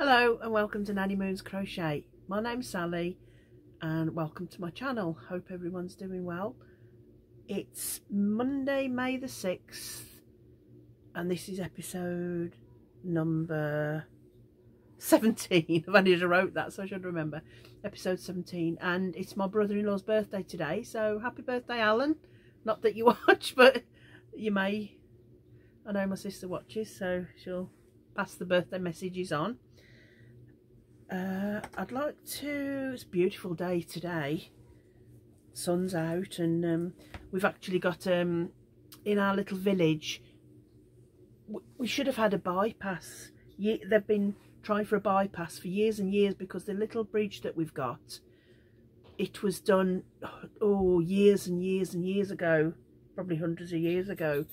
Hello and welcome to Nanny Moon's Crochet. My name's Sally and welcome to my channel. Hope everyone's doing well. It's Monday, May the 6th and this is episode number 17. I've only just wrote that so I should remember. Episode 17, and it's my brother-in-law's birthday today, so happy birthday, Alan. Not that you watch, but you may. I know my sister watches, so she'll pass the birthday messages on. I'd like to, it's a beautiful day today, sun's out, and we've actually got in our little village, we should have had a bypass. They've been trying for a bypass for years and years because the little bridge that we've got, it was done years and years and years ago, probably hundreds of years ago,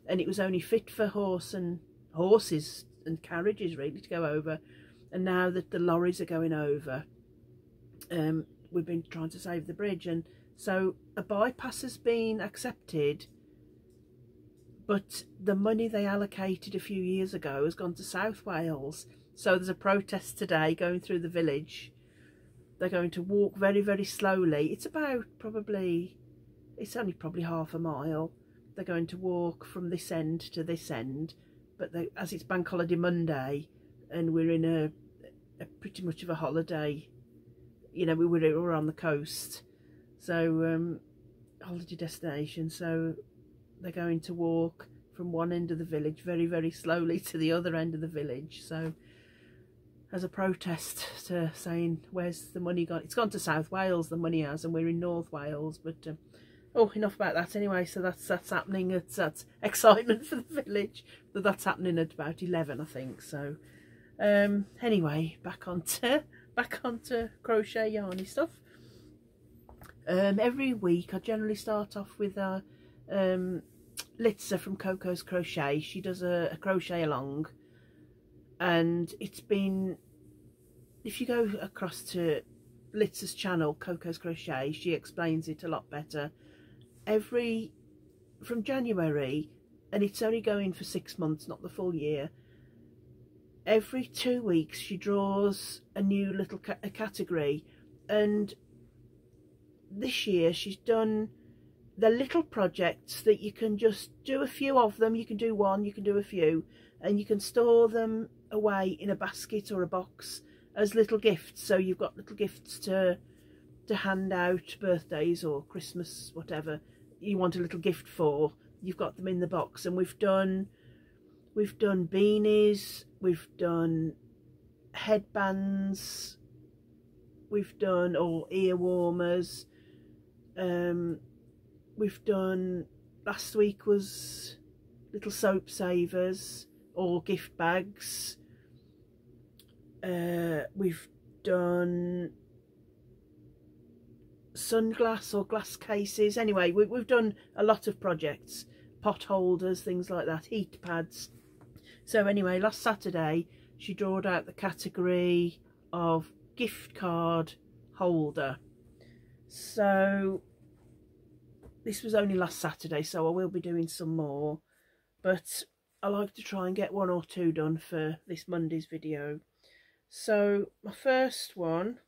and it was only fit for horses and carriages really to go over. And now that the lorries are going over, we've been trying to save the bridge, and so a bypass has been accepted, but the money they allocated a few years ago has gone to South Wales. So there's a protest today going through the village. They're going to walk very, very slowly. It's about it's only probably half a mile. They're going to walk from this end to this end, but as it's Bank Holiday Monday and we're in a pretty much of a holiday, you know, we're on the coast, so holiday destination, so they're going to walk from one end of the village very, very slowly to the other end of the village, so as a protest to saying where's the money gone. It's gone to South Wales, the money has, and we're in North Wales, but enough about that anyway. So that's happening. That's excitement for the village, but that's happening at about 11, I think. So anyway, back onto crochet yarny stuff. Every week I generally start off with Litza from Coco's Crochet. She does a crochet along, and it's been, if you go across to Litza's channel, Coco's Crochet, she explains it a lot better. From January, and it's only going for 6 months, not the full year, every 2 weeks she draws a new little category, and this year she's done the little projects that you can just do a few of them. You can do one, you can do a few, and you can store them away in a basket or a box as little gifts. So you've got little gifts to hand out, birthdays or Christmas, whatever you want a little gift for, you've got them in the box. And we've done beanies, we've done headbands, we've done ear warmers, we've done, last week was little soap savers or gift bags, we've done sunglass or glass cases. Anyway, we've done a lot of projects, pot holders, things like that, heat pads. So anyway, last Saturday she drawed out the category of gift card holder. So this was only last Saturday, so I will be doing some more, but I like to try and get 1 or 2 done for this Monday's video. So my first one,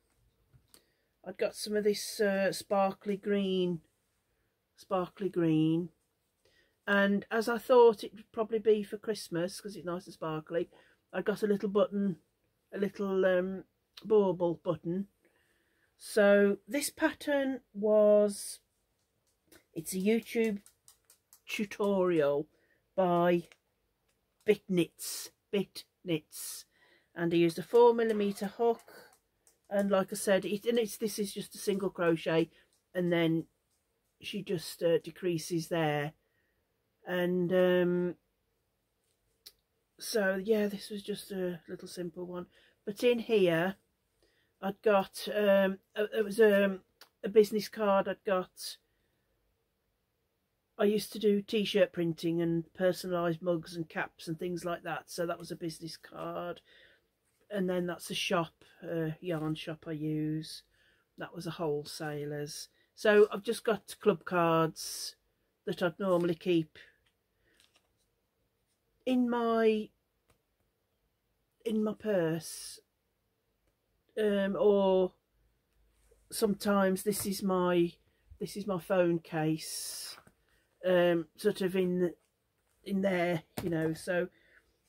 I've got some of this sparkly green, and as I thought it would probably be for Christmas because it's nice and sparkly, I got a little button, a little bauble button. So this pattern was, it's a YouTube tutorial by Bit Knits, and I used a 4mm hook. And like I said, this is just a single crochet, and then she just decreases there. And so yeah, this was just a little simple one. But in here I'd got it was a business card. I used to do t-shirt printing and personalised mugs and caps and things like that, so that was a business card. And then that's a shop, yarn shop I use. That was a wholesaler's. So I've just got club cards that I'd normally keep in my purse. or sometimes this is my phone case, sort of in there, you know. So,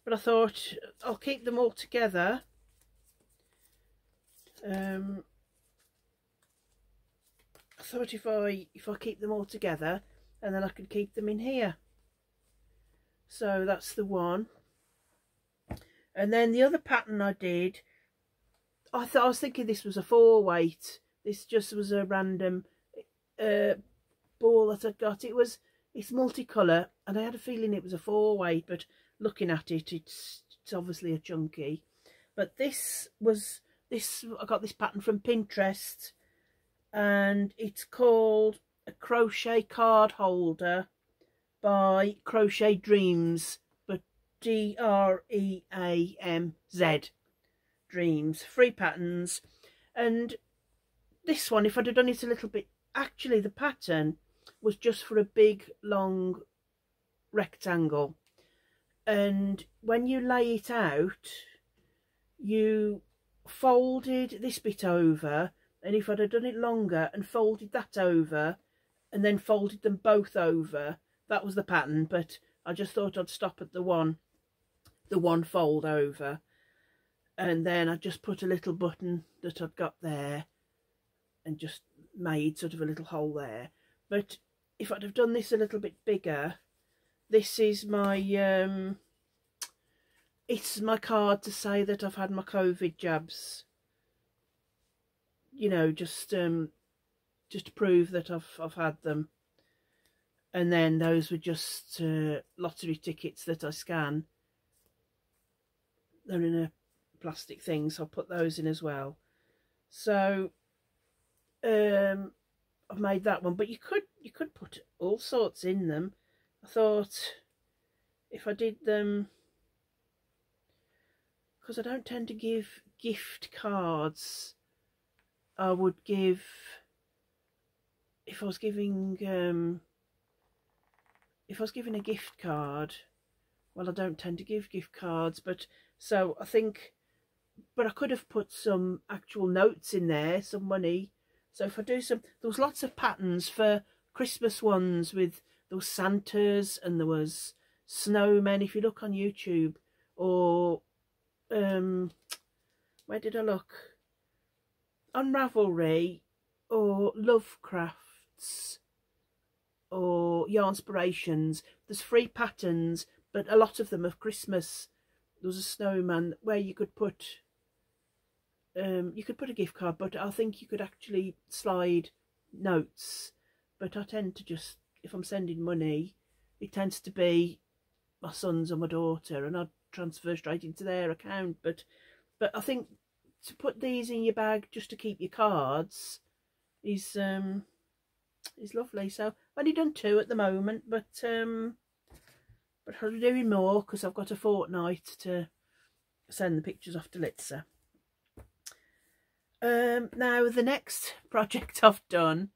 but I thought I'll keep them all together. I thought if I keep them all together, and then I could keep them in here. So that's the one. And then the other pattern I did, I was thinking this was a 4-weight. This just was a random ball that I got. It's multicolour, and I had a feeling it was a 4-weight, but looking at it, it's obviously a chunky. But I got this pattern from Pinterest, and it's called a crochet card holder by Crochet Dreams, but DREAMZ, Dreams. 3 patterns. And this one, if I'd have done it a little bit, actually the pattern was just for a big long rectangle, and when you lay it out, you folded this bit over, and if I'd have done it longer and folded that over and then folded them both over, that was the pattern. But I just thought I'd stop at the one fold over, and then I just put a little button that I'd got there and just made sort of a little hole there. But if I'd have done this a little bit bigger, this is my it's my card to say that I've had my COVID jabs, you know, just to prove that I've had them. And then those were just lottery tickets that I scan. They're in a plastic thing, so I'll put those in as well. So I've made that one, but you could put all sorts in them. I thought if I did them, because I don't tend to give gift cards, I would give, if I was giving a gift card, well, I don't tend to give gift cards, but so I think, but I could have put some actual notes in there, some money. So if I do some, there was lots of patterns for Christmas ones with those Santas, and there was snowmen, if you look on YouTube, or where did I look? On Ravelry, or Lovecrafts, or Yarnspirations. There's 3 patterns, but a lot of them are Christmas. There was a snowman where you could put a gift card, but I think you could actually slide notes. But I tend to just, if I'm sending money, it tends to be my sons or my daughter, and I'd transfer straight into their account. But I think to put these in your bag just to keep your cards is lovely. So I've only done 2 at the moment, but I'm doing more because I've got a fortnight to send the pictures off to Litsa. Now the next project I've done,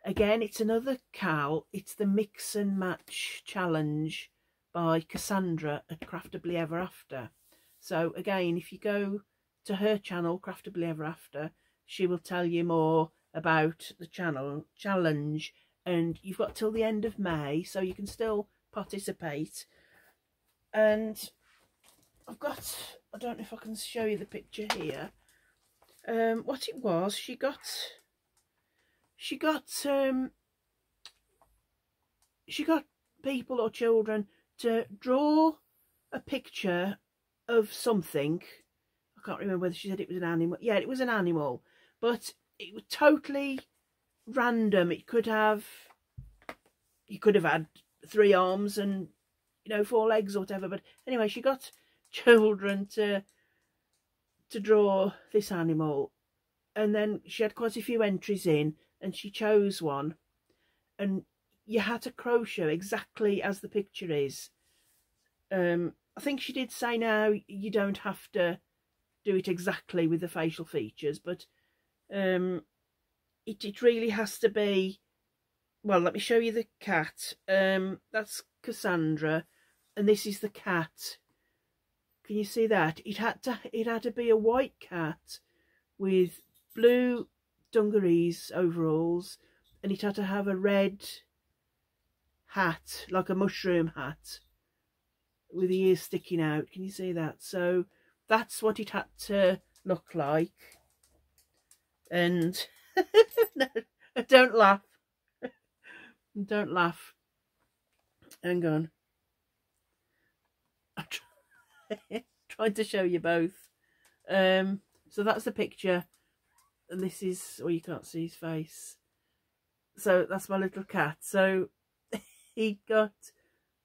again, it's another Cal. It's the Mix and Match Challenge by Cassandra at Craftably Ever After. So again, if you go to her channel, Craftably Ever After, she will tell you more about the challenge, and you've got till the end of May, so you can still participate. And I've got, I don't know if I can show you the picture here. What it was, she got people or children to draw a picture of something. I can't remember whether she said it was an animal. Yeah, it was an animal, but it was totally random. You could have had 3 arms and, you know, 4 legs or whatever. But anyway, she got children to draw this animal, and then she had quite a few entries in, and she chose one, and you had to crochet exactly as the picture is. I think she did say now you don't have to do it exactly with the facial features, but it really has to be. Well, let me show you the cat. That's Cassandra, and this is the cat. Can you see that? It had to be a white cat with blue dungarees, overalls, and it had to have a red hat, like a mushroom hat, with the ears sticking out. Can you see that? So that's what it had to look like. And no, don't laugh. Don't laugh. Hang on. I'm trying to show you both. So that's the picture, and this is, oh, you can't see his face. So that's my little cat. So he got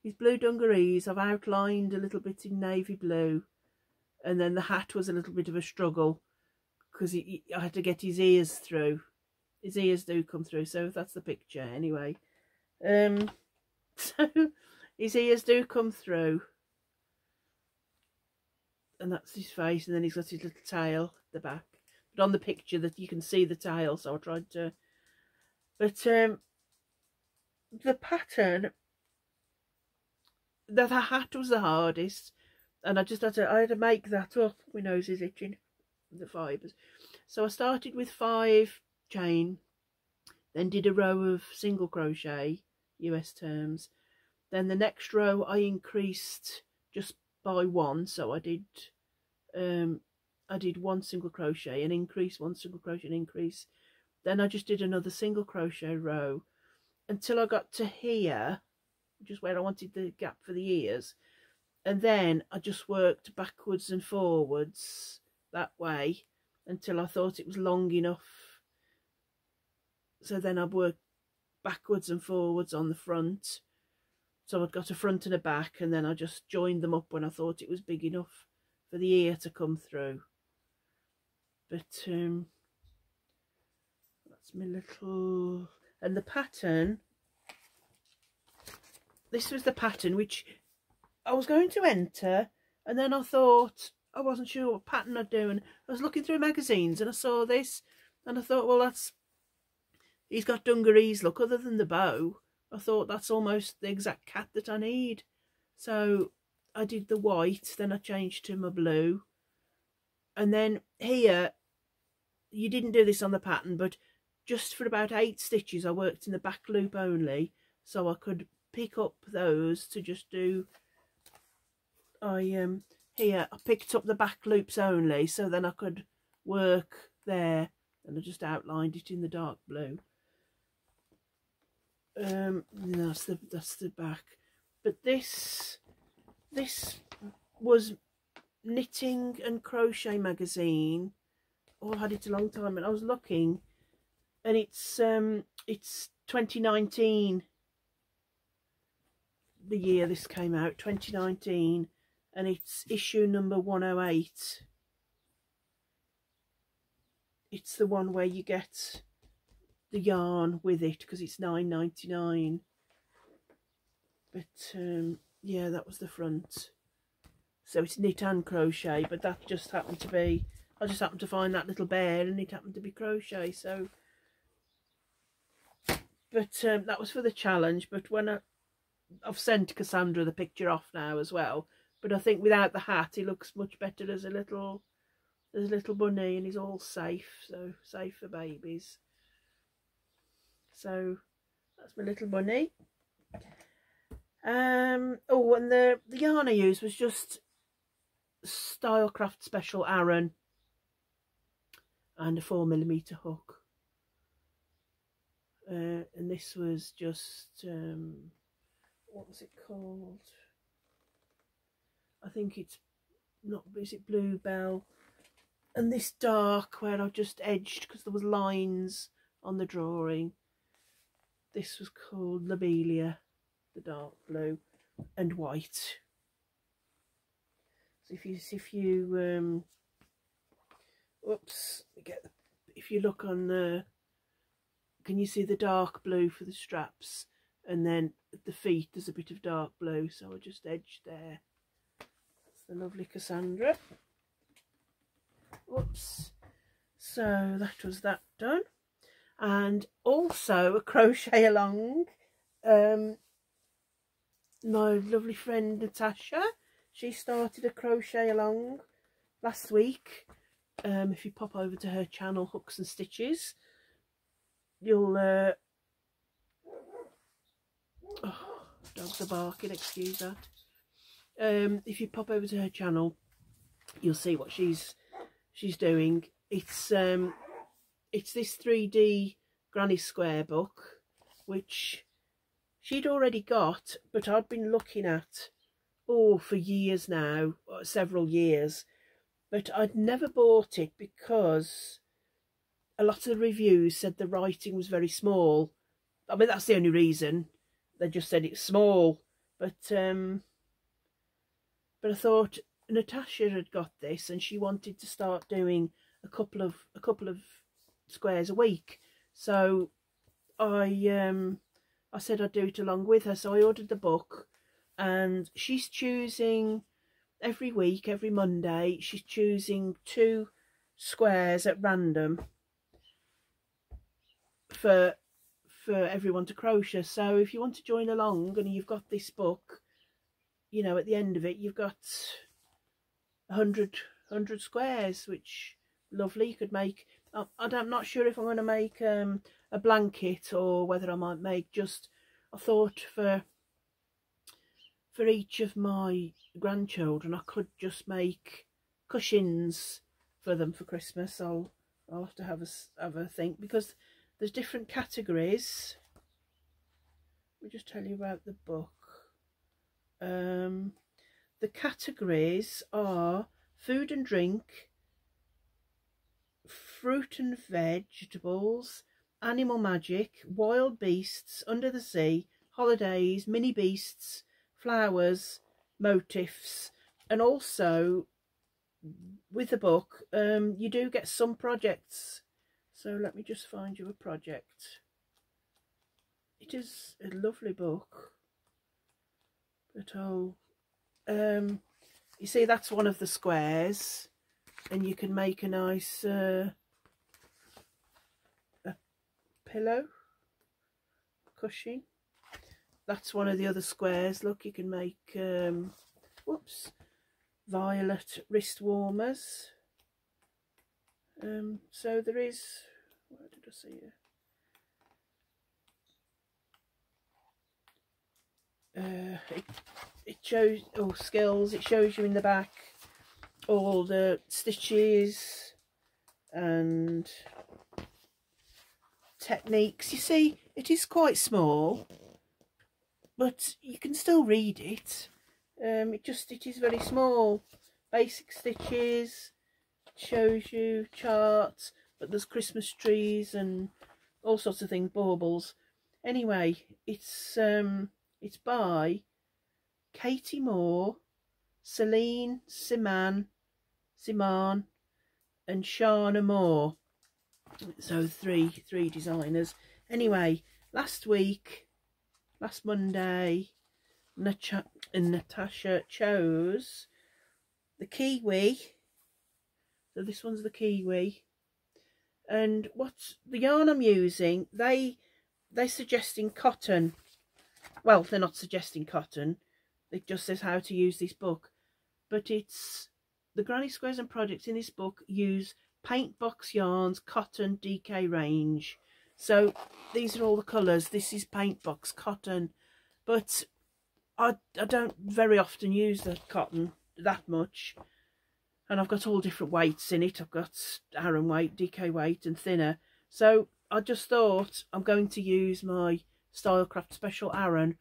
his blue dungarees. I've outlined a little bit in navy blue, and then the hat was a little bit of a struggle because I had to get his ears through. His ears do come through, so that's the picture anyway. So his ears do come through, and that's his face, and then he's got his little tail at the back. But on the picture that you can see the tail, so I tried to. But the pattern, the hat was the hardest, and I had to make that up. My nose is itching. The fibres. So I started with 5 chain, then did a row of single crochet, US terms. Then the next row I increased just by 1, so I did 1 single crochet and increase, 1 single crochet and increase. Then I just did another single crochet row until I got to here, just where I wanted the gap for the ears, and then I just worked backwards and forwards that way until I thought it was long enough. So then I'd work backwards and forwards on the front, so I'd got a front and a back, and then I just joined them up when I thought it was big enough for the ear to come through. But that's my little, and the pattern, this was the pattern which I was going to enter, and then I thought I wasn't sure what pattern I'd do, and I was looking through magazines and I saw this, and I thought, well, he's got dungarees, look, other than the bow. I thought that's almost the exact cat that I need. So I did the white, then I changed to my blue, and then here, you didn't do this on the pattern, but just for about 8 stitches I worked in the back loop only, so I could pick up those to just do, here I picked up the back loops only, so then I could work there, and I just outlined it in the dark blue. That's the back. But this was Knitting and Crochet magazine. Oh, I've had it a long time, and I was looking, and it's 2019, the year this came out, 2019. And it's issue number 108. It's the one where you get the yarn with it, because it's $9.99. But yeah, that was the front. So it's knit and crochet, but that just happened to be, I just happened to find that little bear, and it happened to be crochet. So, but that was for the challenge. But when I've sent Cassandra the picture off now as well. But I think without the hat, he looks much better as a little bunny, and he's all safe, so safe for babies. So that's my little bunny. Oh, and the yarn I used was just Stylecraft Special Aran and a 4mm hook. And this was just what was it called? I think it's not, is it Bluebell? And this dark, where I've just edged because there was lines on the drawing, this was called Lobelia, the dark blue and white. So if you whoops, if you look on the, can you see the dark blue for the straps, and then at the feet there's a bit of dark blue, so I just edged there. The lovely Cassandra. Whoops. So that was that done. And also a crochet along. My lovely friend Natasha, she started a crochet along last week, if you pop over to her channel, Hooks and Stitches, you'll oh, dogs are barking, excuse that. If you pop over to her channel, you'll see what she's doing. It's this 3D granny square book, which she'd already got, but I'd been looking at for years now, several years, but I'd never bought it because a lot of the reviews said the writing was very small. I mean, that's the only reason. They just said it's small, but I thought Natasha had got this and she wanted to start doing a couple of squares a week, so I said I'd do it along with her. So I ordered the book, and she's choosing every week, every Monday, she's choosing 2 squares at random for everyone to crochet. So if you want to join along and you've got this book, you know, at the end of it you've got 100 squares, which lovely. You could make, I'm not sure if I'm going to make a blanket or whether I might make just, I thought for each of my grandchildren I could just make cushions for them for Christmas. I'll have to have a think, because there's different categories. Let me just tell you about the book. The categories are food and drink, fruit and vegetables, animal magic, wild beasts, under the sea, holidays, mini beasts, flowers, motifs, and also with the book you do get some projects. So let me just find you a project. It is a lovely book, but you see, that's one of the squares, and you can make a nice a pillow cushion. That's one of the other squares. Look, you can make whoops, violet wrist warmers. So there is, where did I see it? It shows skills. It shows you in the back all the stitches and techniques. You see, it is quite small, but you can still read it. It is very small. Basic stitches, shows you charts, but there's Christmas trees and all sorts of things, baubles. Anyway, it's by Katie Moore, Celine Siman, and Shana Moore. So three designers. Anyway, last Monday, Natasha chose the kiwi. So this one's the kiwi. And what's the yarn I'm using? They're suggesting cotton. Well, they're not suggesting cotton. It just says how to use this book. But it's the Granny Squares and projects in this book use paint box yarns, cotton, DK range. So these are all the colours. This is paint box cotton, but I don't very often use the cotton that much, and I've got all different weights in it. I've got Aran weight, DK weight and thinner. So I just thought I'm going to use my Stylecraft Special Aran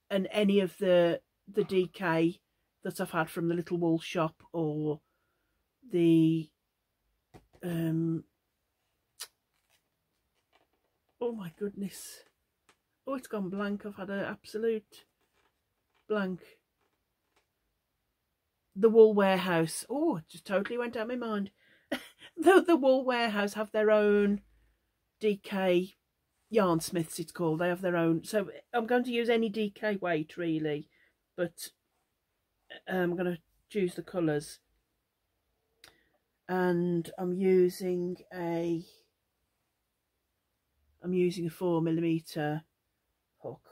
and any of the DK that I've had from the Little Wool Shop, or the oh my goodness, oh, it's gone blank. I've had an absolute blank. The Wool Warehouse. Oh, it just totally went out of my mind. The Wool Warehouse have their own DK Yarnsmiths, it's called. They have their own. So I'm going to use any DK weight really, but I'm going to choose the colours. And I'm using a 4mm hook.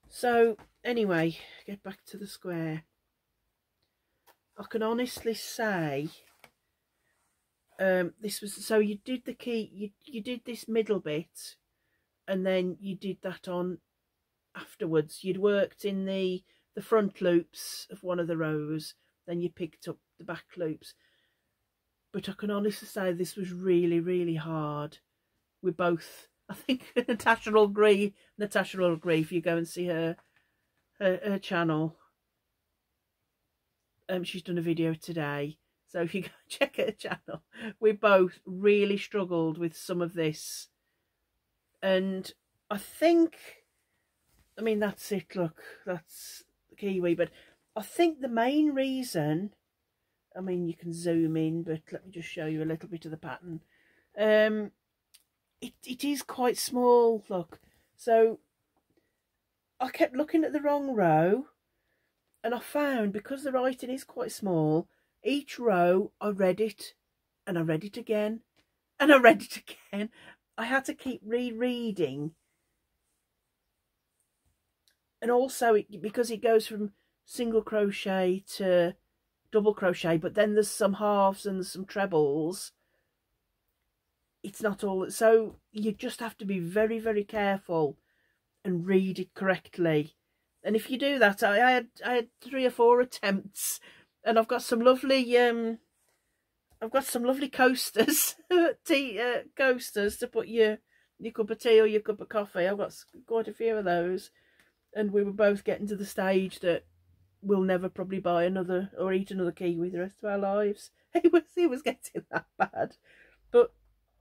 So anyway, get back to the square. I can honestly say this was, so you did the key, you did this middle bit, and then you did that on afterwards. You'd worked in the front loops of one of the rows, then you picked up the back loops. But I can honestly say this was really, really hard. We both, I think Natasha will agree if you go and see her channel. She's done a video today, so if you go check her channel, we both really struggled with some of this. And I think, I mean, that's it, look, that's the kiwi, but I think the main reason, I mean, you can zoom in, but let me just show you a little bit of the pattern. It is quite small, look. So I kept looking at the wrong row, and I found, because the writing is quite small, each row I read it, and I read it again, and I read it again. I had to keep rereading. And also, because it goes from single crochet to double crochet, but then there's some halves and there's some trebles. It's not all, so you just have to be very, very careful and read it correctly. And if you do that, I had 3 or 4 attempts, and I've got some lovely coasters, coasters to put your cup of tea or your cup of coffee. I've got quite a few of those, and we were both getting to the stage that we'll never probably buy another or eat another kiwi the rest of our lives. It was getting that bad. But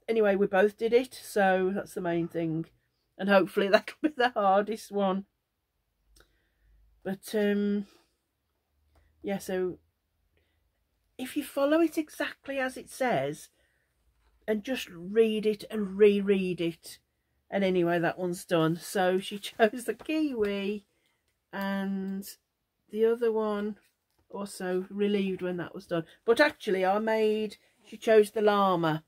anyway, we both did it, so that's the main thing. And hopefully that'll be the hardest one. But yeah, so if you follow it exactly as it says and just read it and reread it, and anyway, that one's done. So she chose the kiwi, and the other one also relieved when that was done. But actually she chose the llama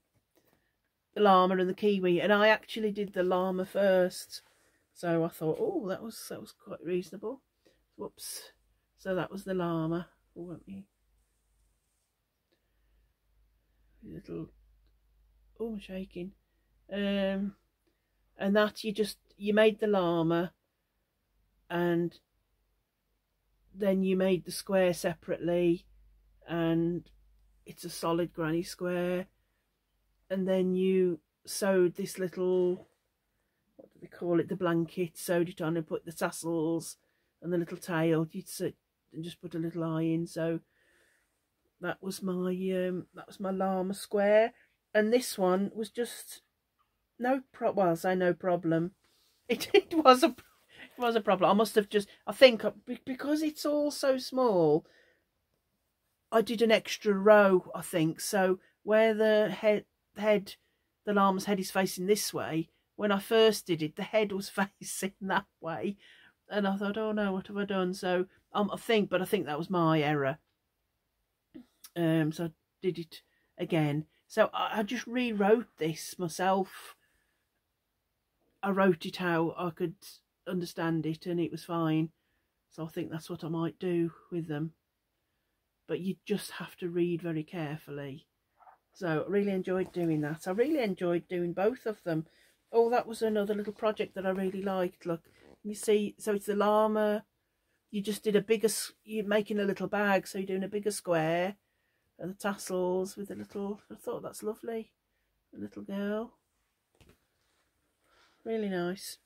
and the kiwi, and I actually did the llama first. So I thought, oh, that was quite reasonable. Whoops. So that was the llama. Oh, let me I'm shaking. And that you made the llama, and then you made the square separately, and it's a solid granny square, and then you sewed this little, what do they call it, the blanket, sewed it on and put the tassels and the little tail, you'd sit and just put a little eye in. So that was my llama square. And this one was just no problem. It was a problem. I must have I think because it's all so small, I did an extra row, I think. So where the llama's head is facing this way, when I first did it, the head was facing that way, and I thought, oh no, what have I done? So I think that was my error. So I did it again. So I just rewrote this myself. I wrote it how I could understand it, and it was fine. So I think that's what I might do with them. But you just have to read very carefully. So I really enjoyed doing that. I really enjoyed doing both of them. Oh, that was another little project that I really liked. Look, you see, so it's the llama. You just did you're making a little bag, so you're doing a bigger square, and the tassels with a little, I thought that's lovely, a little girl. Really nice.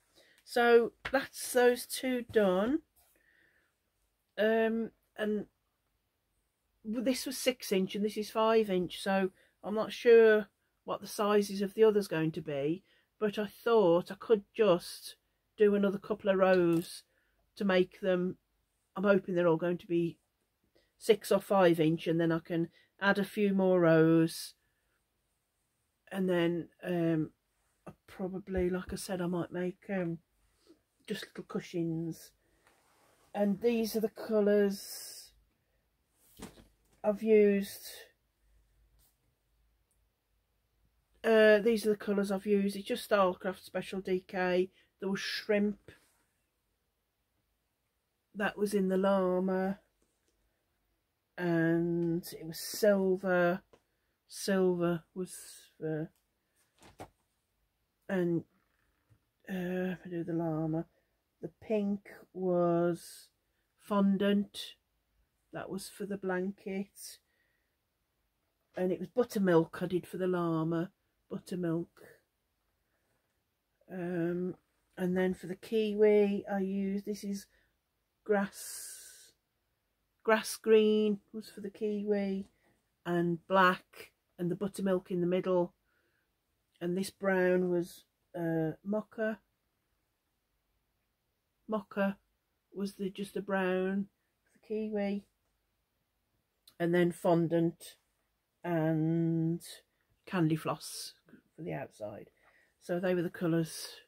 So that's those 2 done. And this was 6" and this is 5", so I'm not sure what the sizes of the other's going to be, but I thought I could just do another couple of rows to make them. I'm hoping they're all going to be 6 or 5", and then I can add a few more rows, and then I probably, like I said, I might make just little cushions. And these are the colours I've used. These are the colours I've used. It's just Stylecraft Special DK. There was shrimp. That was in the llama. And it was silver, silver was for, and I do the llama. The pink was fondant, that was for the blanket, and it was buttermilk I did for the llama, buttermilk. And then for the kiwi I used, this is grass green was for the kiwi, and black, and the buttermilk in the middle, and this brown was mocha was just the brown for the kiwi, and then fondant and candy floss for the outside. So they were the colours.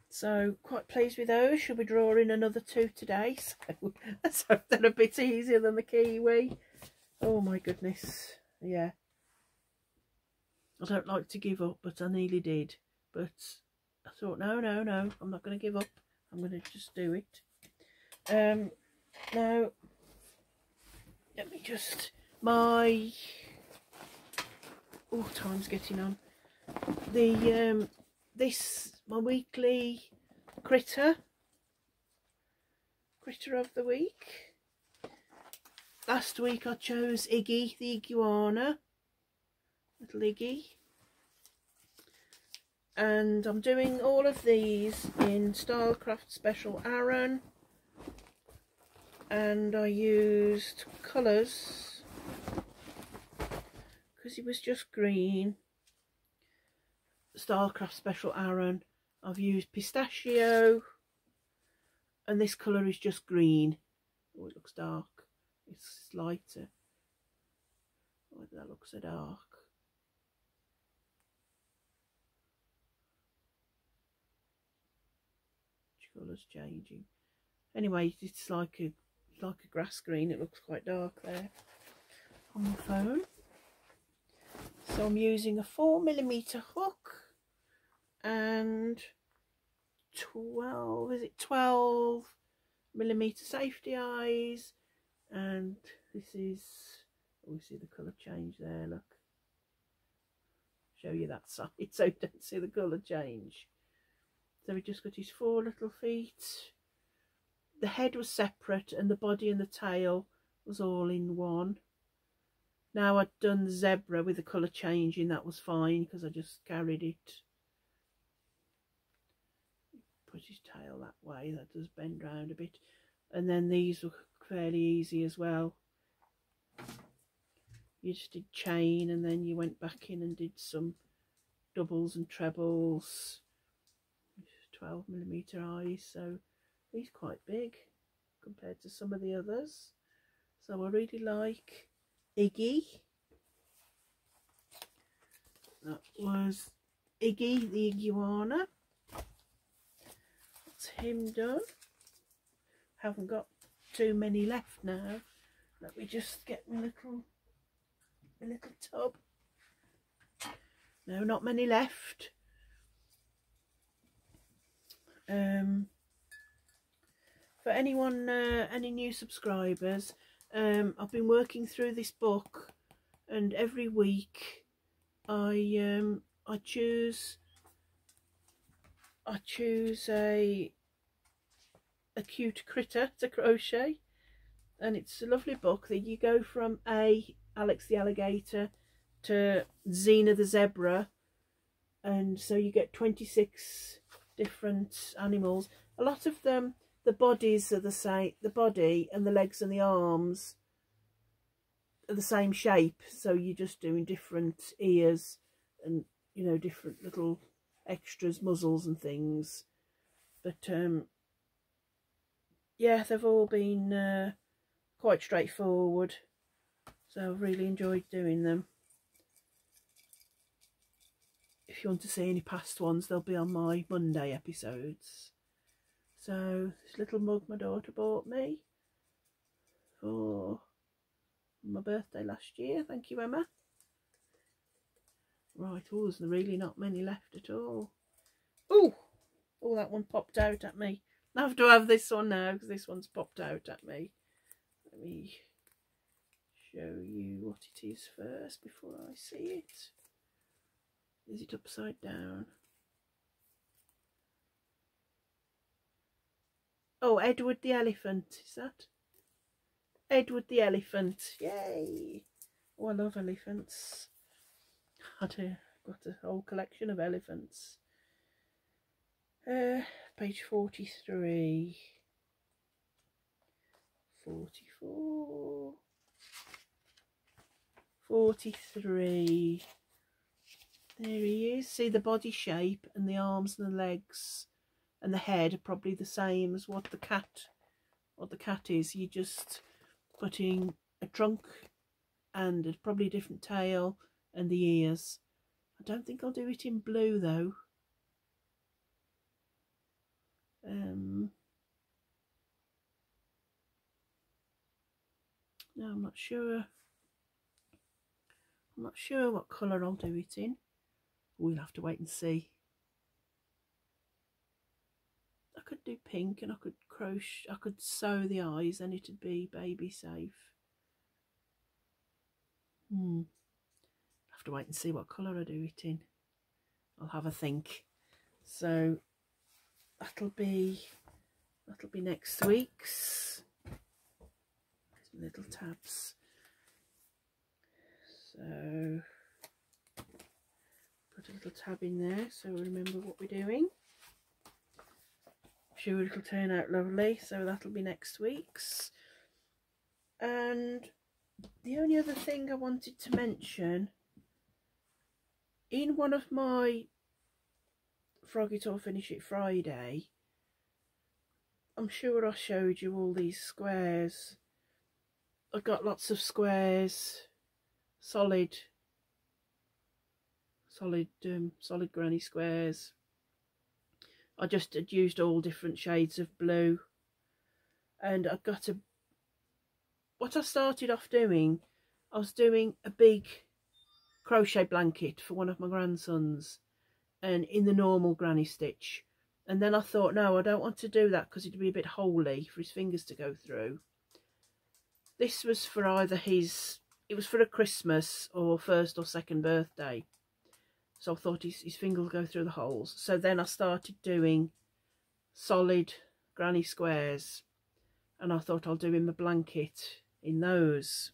So quite pleased with those. She'll be drawing another 2 today, so let's hope they're a bit easier than the kiwi. Oh my goodness, yeah. I don't like to give up, but I nearly did. But I thought, no, I'm not going to give up. I'm going to just do it. Now, let me just, my, oh, time's getting on. The, my weekly critter of the week. Last week I chose Iggy, the iguana, little Iggy. And I'm doing all of these in Stylecraft Special Aran, and I used colours because he was just green. Stylecraft Special Aran, I've used pistachio, and this colour is just green. Oh, it looks dark. It's lighter. Why does that look so dark? Colours changing. Anyway, it's like a grass green. It looks quite dark there on the phone. So I'm using a 4mm hook and 12mm safety eyes, and this is, oh, we see the colour change there, look. Show you that side so you don't see the colour change. So we just got his 4 little feet. The head was separate and the body and the tail was all in one. Now I'd done the zebra with the colour changing, that was fine because I just carried it. Put his tail that way, that does bend round a bit. And then these were fairly easy as well. You just did chain and then you went back in and did some doubles and trebles. 12mm eyes, so he's quite big compared to some of the others. So I really like Iggy. That was Iggy the iguana. That's him done. Haven't got too many left now. Let me just get my little tub. No, not many left. For anyone, any new subscribers, I've been working through this book, and every week I choose a cute critter to crochet, and it's a lovely book that you go from Alex the alligator to Xena the zebra, and so you get 26 different animals. A lot of them, the bodies are the same, the body and the legs and the arms are the same shape, so you're just doing different ears and, you know, different little extras, muzzles and things. But yeah, they've all been quite straightforward, so I've really enjoyed doing them. If you want to see any past ones, they'll be on my Monday episodes. So this little mug my daughter bought me for my birthday last year. Thank you, Emma. Right, oh, there's really not many left at all. Oh, that one popped out at me. I have to have this one now because this one's popped out at me. Let me show you what it is first before I see it. Is it upside down? Oh, Edward the elephant, is that? Edward the elephant, yay! Oh, I love elephants. I've got a whole collection of elephants. Page 43, 44, 43. There he is. See the body shape and the arms and the legs and the head are probably the same as what the cat is. You're just putting a trunk and probably a different tail and the ears. I don't think I'll do it in blue though. No, I'm not sure. I'm not sure what colour I'll do it in. We'll have to wait and see. I could do pink and I could crochet, I could sew the eyes and it'd be baby safe. I'll have to wait and see what colour I do it in. I'll have a think. So that'll be next week's. Some little tabs. So put a little tab in there so we remember what we're doing. I'm sure it'll turn out lovely. So that'll be next week's. And the only other thing I wanted to mention, in one of my Frog It or Finish It Friday, I'm sure I showed you all these squares. I've got lots of squares, solid granny squares. I just had used all different shades of blue, and I've got what I started off doing, I was doing a big crochet blanket for one of my grandsons, and in the normal granny stitch, and then I thought, no, I don't want to do that because it'd be a bit holey for his fingers to go through. This was for either it was for a Christmas or first or second birthday. So I thought his finger will go through the holes. So then I started doing solid granny squares. And I thought I'll do him a blanket in those.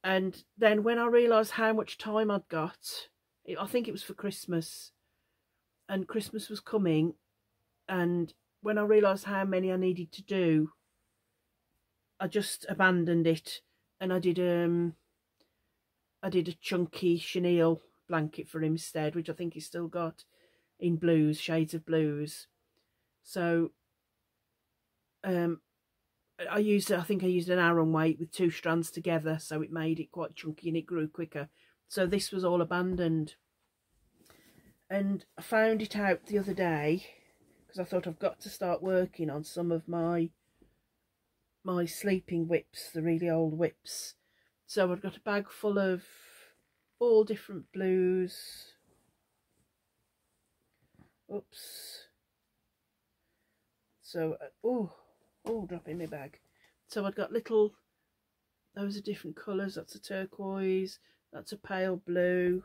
And then when I realised how much time I'd got, I think it was for Christmas. And Christmas was coming. And when I realised how many I needed to do, I just abandoned it, and I did a chunky chenille blanket for him instead, which I think he's still got in blues, shades of blues. So I think I used an Aran weight with 2 strands together, so it made it quite chunky and it grew quicker. So this was all abandoned, and I found it out the other day because I thought I've got to start working on some of my sleeping WIPs, the really old WIPs. So I've got a bag full of all different blues. Oops. So drop in my bag. So I've got those are different colours. That's a turquoise, that's a pale blue,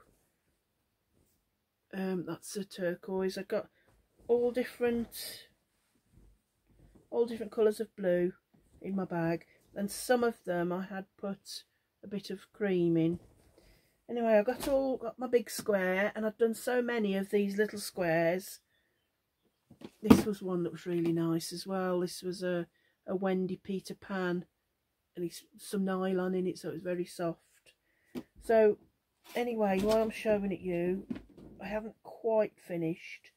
that's a turquoise. I've got all different colours of blue in my bag, and some of them I had put a bit of cream in. Anyway, I got my big square, and I've done so many of these little squares. This was one that was really nice as well. This was a Wendy Peter Pan, and it's some nylon in it, so it was very soft. So anyway, while I'm showing it you, I haven't quite finished,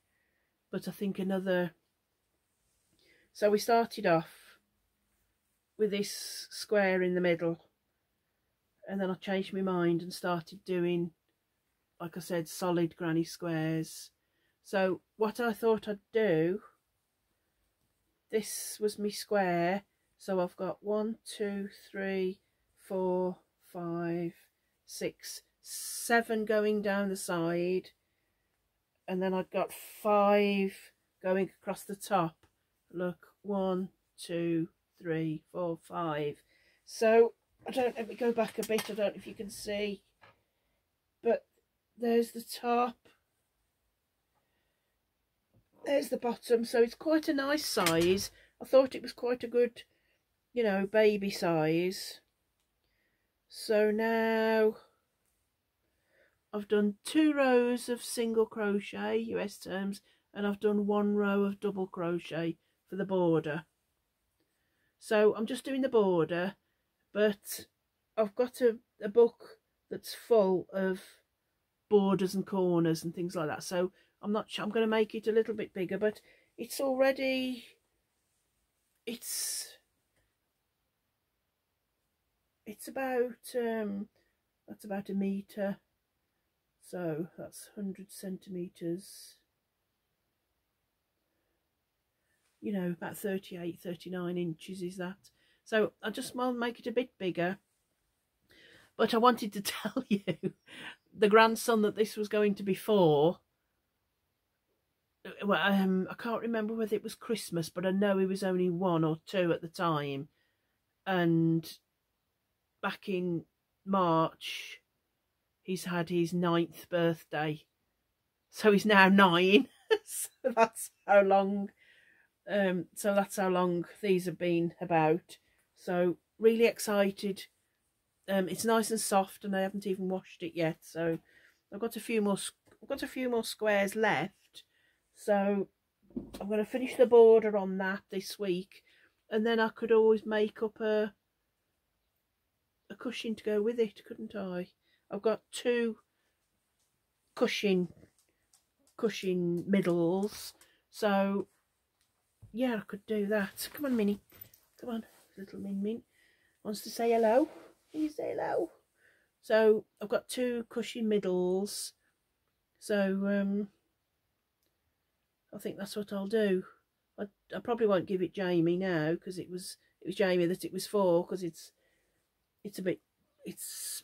but I think another. So we started off with this square in the middle, and then I changed my mind and started doing, like I said, solid granny squares. So what I thought I'd do, this was my square, so I've got 1, 2, 3, 4, 5, 6, 7 going down the side, and then I've got 5 going across the top. Look, 1, 2, 3, 4, 5. So let me go back a bit, I don't know if you can see, but there's the top, there's the bottom, so it's quite a nice size. I thought it was quite a good, you know, baby size. So now I've done 2 rows of single crochet, US terms, and I've done 1 row of double crochet for the border. So I'm just doing the border, but I've got a book that's full of borders and corners and things like that, so I'm not sure, I'm going to make it a little bit bigger, but it's already, it's about that's about 1 metre, so that's 100 centimetres, you know, about 38-39 inches is that. So I just want to make it a bit bigger. But I wanted to tell you, the grandson that this was going to be for, well, I can't remember whether it was Christmas, but I know he was only 1 or 2 at the time. And back in March, he's had his 9th birthday. So he's now 9. So that's how long, these have been about. So really excited. It's nice and soft, and I haven't even washed it yet. So I've got a few more squares left. So I'm going to finish the border on that this week, and then I could always make up a cushion to go with it, couldn't I? I've got 2 cushion middles, so yeah, I could do that. Come on, Minnie, come on, little Min wants to say hello. Can you say hello? So I've got 2 cushion middles, so I think that's what I'll do. I probably won't give it Jamie now, because it was Jamie that it was for, because it's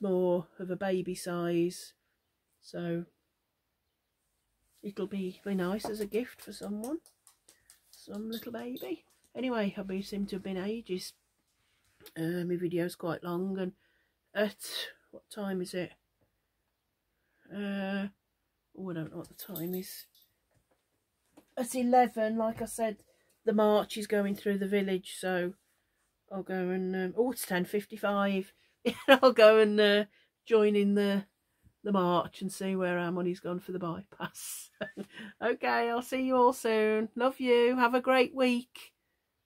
more of a baby size, so it'll be nice as a gift for someone, some little baby. Anyway, I seem to have been ages. My video's quite long, and at what time is it? Oh, I don't know what the time is. At 11, like I said, the march is going through the village, so I'll go and oh, it's 10:55. I'll go and join in the march and see where our money's gone for the bypass. Okay, I'll see you all soon. Love you. Have a great week.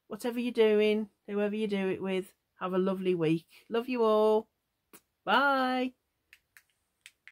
Whatever you're doing, whoever you do it with, have a lovely week. Love you all. Bye.